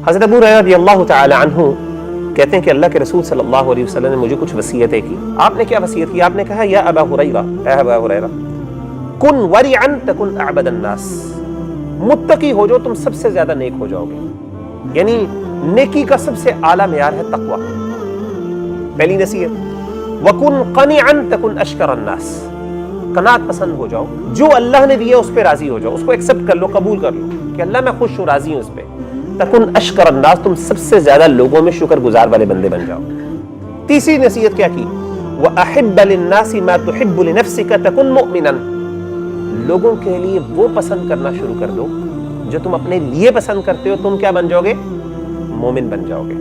حضرت ابو ہریرہ رضی اللہ تعالی عنہ کہتے ہیں کہ اللہ کے رسول صلی اللہ علیہ وسلم نے مجھے کچھ وصیتیں کی. آپ نے کیا وصیت کی؟ آپ نے کہا یا ابا ہریرہ، اے ابا ہریرہ، کن ورعا تکن اعبد الناس، متقی ہو جاؤ تم سب سے زیادہ نیک ہو جاؤ گے. یعنی نیکی کا سب سے اعلیٰ معیار ہے تقوی. پہلی نصیحت. وکن قنعا تکن اشکر الناس، قناعت پسند ہو جاؤ، جو اللہ نے دیا اس پہ راضی ہو جاؤ، اس کو ایکسپٹ کر لو، قبول کر لو کہ اللہ میں خوش ہوں، راضی ہوں اس پہ. تکن اشکر الناس، تم سب سے زیادہ لوگوں میں شکر گزار والے بندے بن جاؤ. تیسری نصیحت کیا کی؟ وَأَحِبَّ لِلنَّاسِ مَا تُحِبُّ لِنَفْسِكَ تَكُن مُؤْمِنًا، لوگوں کے لیے وہ پسند کرنا شروع کر دو جو تم اپنے لیے پسند کرتے ہو، تم کیا بن جاؤ گے؟ مومن بن جاؤ گے.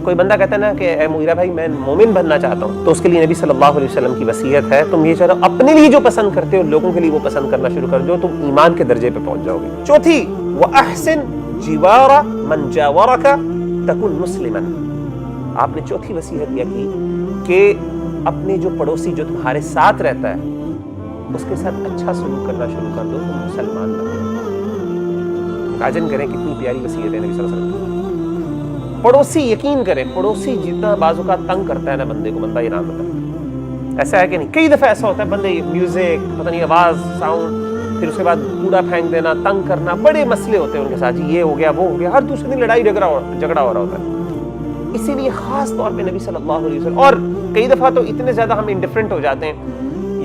کوئی بندہ کہتا ہے نا کہ اے مغیرہ بھائی میں مومن بننا چاہتا ہوں، تو اس کے لیے نبی صلی اللہ علیہ وسلم کی وصیت ہے تم یہ چاہو اپنے لیے جو پسند کرتے ہو لوگوں کے لیے وہ پسند کرنا شروع کر دو، تم ایمان کے درجے پہ پہنچ جاؤ گے. چوتھی، وَأَحْسِن جِوَارَ مَنْ جَاوَرَكَ تَكُن مُسْلِمًا، آپ نے چوتھی وصیت یہ کی کہ اپنے جو پڑوسی جو تمہارے ساتھ رہتا ہے اس کے ساتھ اچھا سلوک کرنا شروع کر دو، تم مسلمان بن جاؤ. امیجن کریں کتنی پیاری وصیت ہے نبی صلی اللہ علیہ وسلم. پڑوسی، یقین کریں پڑوسی جتنا بعض اوقات تنگ کرتا ہے نا بندے کو، بندہ ایران ہوتا ہے، ایسا ہے کہ نہیں؟ کئی دفعہ ایسا ہوتا ہے بندے میوزک، پتہ نہیں آواز، ساؤنڈ، پھر اس کے بعد کوڑا پھینک دینا، تنگ کرنا، بڑے مسئلے ہوتے ہیں ان کے ساتھ، جی یہ ہو گیا وہ ہو گیا، ہر دوسرے دن لڑائی جھگڑا ہو رہا ہوتا ہے. اسی لیے خاص طور پہ نبی صلی اللہ علیہ وسلم، اور کئی دفعہ تو اتنے زیادہ ہم انڈیفرنٹ ہو جاتے ہیں،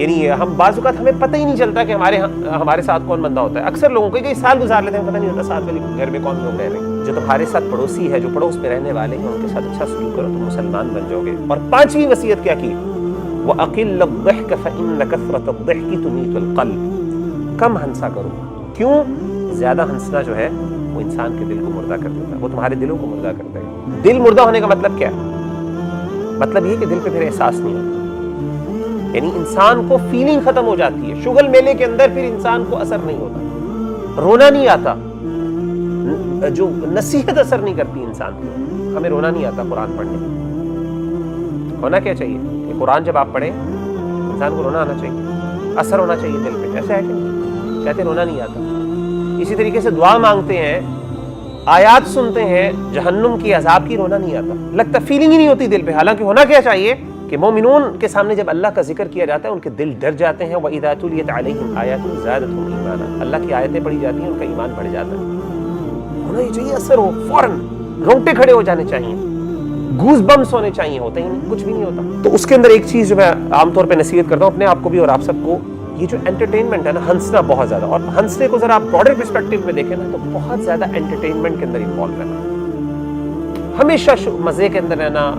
یعنی ہم بعض اوقات ہمیں پتہ ہی نہیں چلتا کہ ہمارے ساتھ کون بندہ ہوتا ہے. اکثر لوگوں کو کئی سال گزار لیتے ہیں، پتہ نہیں ہوتا ساتھ والے گھر میں کون لوگ رہ رہے ہیں. جو تمہارے ساتھ پڑوسی ہے، جو پڑوس میں رہنے والے ہیں، ان کے ساتھ اچھا سلوک کرو، تم مسلمان بن جاؤ گے. اور پانچویں وصیت کیا کی؟ وَأَقِلَّ الضِّحْكَ فَإِنَّ كَثْرَةَ الضِّحْكِ تُمِيتُ الْقَلْبَ، کم ہنسا کرو. کیوں؟ زیادہ ہنسنا جو ہے وہ انسان کے دل کو مردہ کر دیتا ہے، وہ تمہارے دلوں کو مردہ کرتا ہے. دل مردہ ہونے کا مطلب کیا ہے؟ مطلب یہ کہ دل پہ پھر احساس نہیں ہوتا، یعنی انسان کو فیلنگ ختم ہو جاتی ہے. شغل میلے کے اندر پھر انسان کو اثر نہیں ہوتا، رونا نہیں آتا، جو نصیحت اثر نہیں کرتی انسان کو. ہمیں رونا نہیں آتا قرآن پڑھنے. ہونا کیا چاہیے کہ قرآن جب آپ پڑھیں انسان کو رونا آنا چاہیے، اثر ہونا چاہیے دل پہ. ایسا ہے کہ نہیں؟ کہتے رونا نہیں آتا. اسی طریقے سے دعا مانگتے ہیں، آیات سنتے ہیں جہنم کی عذاب کی، رونا نہیں آتا، لگتا فیلنگ ہی نہیں ہوتی دل پہ. حالانکہ ہونا کیا چاہیے کہ مومنون کے سامنے جب اللہ کا ذکر کیا جاتا ہے ان کے دل ڈر جاتے ہیں. وَإِذَا تُلِيَتْ عَلَيْهِمْ آيَاتٌ زَادَتْهُمْ إِيمَانًا، اللہ کی آیتیں پڑھی جاتی ہیں ان کا ایمان بڑھ جاتا ہے. ہونا ہی چاہیے، اثر ہو، فوراً رونگٹے کھڑے ہو جانے چاہیے، گوز بمس ہونے چاہیے. ہوتا ہی نہیں، کچھ بھی نہیں ہوتا. تو اس کے اندر ایک چیز جو میں عام طور پہ نصیحت کرتا ہوں اپنے آپ کو بھی اور آپ سب کو، یہ جو انٹرٹینمنٹ ہے نا، ہنسنا بہت زیادہ، اور ہنسنے کو ذرا آپ براڈر پرسپیکٹو میں دیکھیں نا تو بہت زیادہ انٹرٹینمنٹ کے اندر انوالو رہنا، ہمیشہ مزے کے اندر رہنا،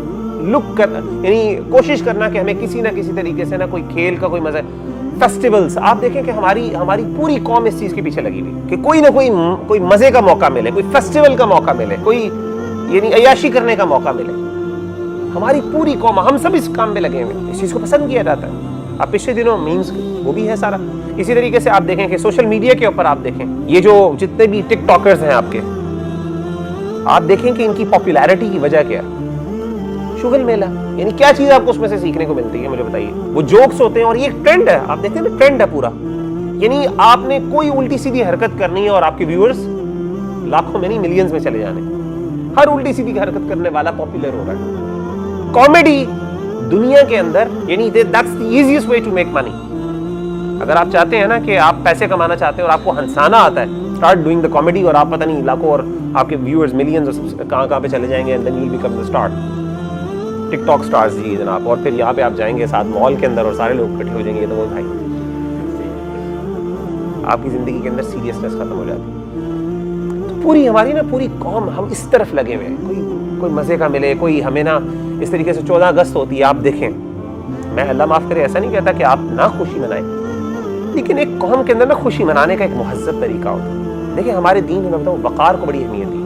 لک کرنا، یعنی کوشش کرنا کہ ہمیں کسی نہ کسی طریقے سے نا کوئی کھیل کا کوئی مزہ. فیسٹیولز آپ دیکھیں کہ ہماری پوری قوم اس چیز کے پیچھے لگی ہوئی کہ کوئی نہ کوئی مزے کا موقع ملے، کوئی فیسٹیول کا موقع ملے، کوئی یعنی عیاشی کرنے کا موقع ملے. ہماری پوری قوم، ہم سب اس کام میں لگے ہوئے ہیں، اس چیز کو پسند کیا جاتا ہے. اب پچھلے دنوں میمز وہ بھی ہے سارا. اسی طریقے سے آپ دیکھیں کہ سوشل میڈیا کے اوپر آپ دیکھیں یہ جو جتنے بھی ٹک ٹاکرز ہیں آپ کے، آپ دیکھیں کہ ان کی پاپولیرٹی کی وجہ کیا ہے؟ شغل میلہ. یعنی کیا چیز آپ کو اس میں سے سیکھنے کو ملتی ہے؟ مجھے بتائیے. وہ جوکس ہوتے ہیں اور یہ ایک ٹرینڈ ہے، آپ دیکھتے ہیں نا، ٹرینڈ ہے پورا. یعنی آپ نے کوئی الٹی سیدھی حرکت کرنی ہے اور آپ کے ویورز لاکھوں میں نہیں ملینز میں چلے جانے. ہر الٹی سیدھی حرکت کرنے والا پاپولر ہو رہا ہے. کامیڈی دنیا کے اندر، یعنی that's the easiest way to make money. اگر آپ چاہتے ہیں نا کہ آپ پیسے کمانا چاہتے ہیں اور آپ کو ہنسانا آتا ہے، start doing the comedy، اور آپ پتہ نہیں لاکھوں اور آپ کے ویورز ملینز کہاں پہ چلے جائیں گے، and then you'll become the star. TikTok stars جی جناب. اور پھر یہاں پہ آپ جائیں گے ساتھ مال کے اندر اور سارے لوگ اکٹھے ہو جائیں گے، تو وہ بھائی آپ کی زندگی کے اندر سیریسنس ختم ہو جاتی ہے. تو پوری ہماری نا پوری قوم ہم اس طرف لگے ہوئے ہیں، کوئی مزے کا ملے، کوئی ہمیں نا اس طریقے سے. 14 اگست ہوتی ہے، آپ دیکھیں، میں اللہ معاف کرے ایسا نہیں کہتا کہ آپ نہ خوشی منائیں، لیکن ایک قوم کے اندر نا خوشی منانے کا ایک مہذب طریقہ ہوتا ہے. دیکھیں ہمارے دین میں بتاؤں وقار کو بڑی اہمیت دی.